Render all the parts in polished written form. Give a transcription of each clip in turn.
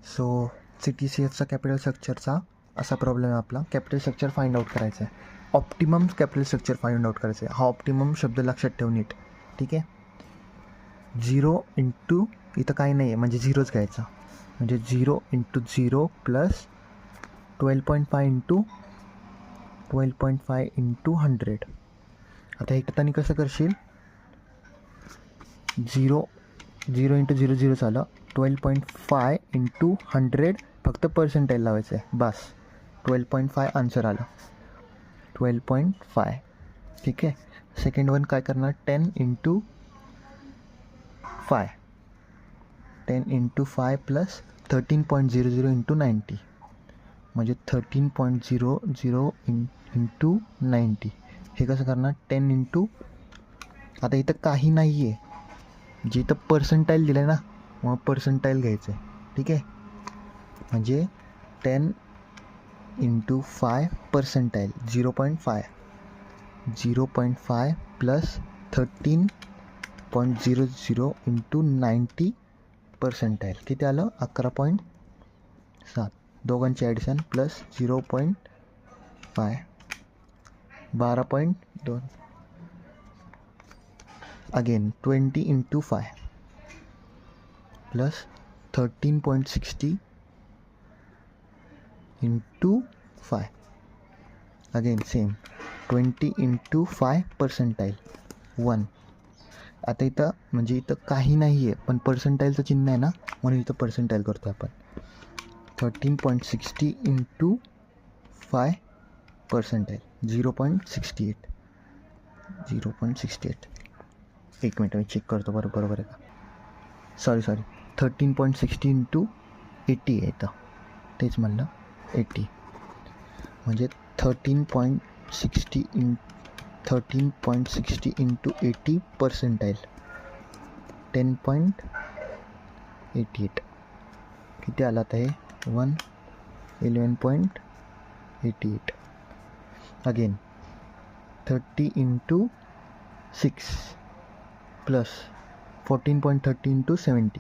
So CTCFचा capital स्ट्रक्चरचा असा problem आहे आपला. कॅपिटल स्ट्रक्चर फाइंड आउट करायचं आहे. Optimum capital structure find out करायचं आहे. हा ऑप्टिमम शब्द लक्षात ठेवून नीट. ठीक आहे. 0 इंटू इथं काही नाही आहे म्हणजे झिरोच घ्यायचा. म्हणजे 0 इंटू 0 प्लस 12.5 इंटू 12.5 इंटू 100. आता हे करताना कसं करशील, 0 इंटू 0 0 झालं. 12.5 इंटू 100 फक्त पर्सेंटाईल लावायचं आहे बस. 12.5 आन्सर आलं. 12.5. ठीक आहे. सेकंड वन काय करणार, 10 इंटू 5. 10 इंटू 5 प्लस 13.00 इंटू 90 म्हणजे 13.00 इंटू 90. हे कसं करणार, 10 इंटू, आता इथं काही नाही आहे, जे इथं पर्सेंटाईल दिलं आहे ना, मग पर्सेंटाईल घ्यायचं आहे. ठीक आहे. म्हणजे 10 into 5 percentile 0.5. 0.5 plus 13.00 into 90 percentile किती आलं, 11.7. दोघांची addition plus 0.5 12.2. Again 20 into 5 plus 13.60 into 5. Again same 20 into 5 percentile 1. आता इथं म्हणजे इथं काही नाही आहे पण पर्सेंटाईलचं चिन्ह आहे ना, म्हणून इथं पर्सेंटाईल करतो आपण. 13.60 इंटू 5 पर्सेंटाईल 0.68. 0.68. एक मिनटं मी चेक करतो बरोबर आहे का. सॉरी 13.60 इंटू 80 आहे इथं, तेच म्हणलं 80. म्हणजे 13.60 इंटू 80 पर्सेंटाईल 10.88. किती आला आता हे, 11.88. Again 30 into 6 plus 14.30 into 70.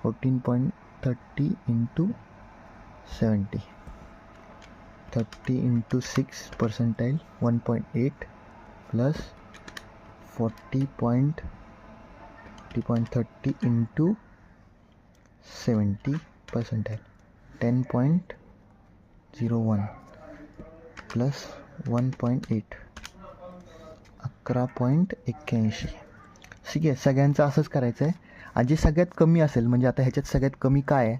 14.30 into 70. 30 into 6 percentile 1.8 plus 40.30 into 70 percentile 10.01 plus 1.8 11.81. ठीक आहे. सगळ्यांचं असंच करायचं आहे. आणि जे सगळ्यात कमी असेल, म्हणजे आता ह्याच्यात सगळ्यात कमी काय आहे,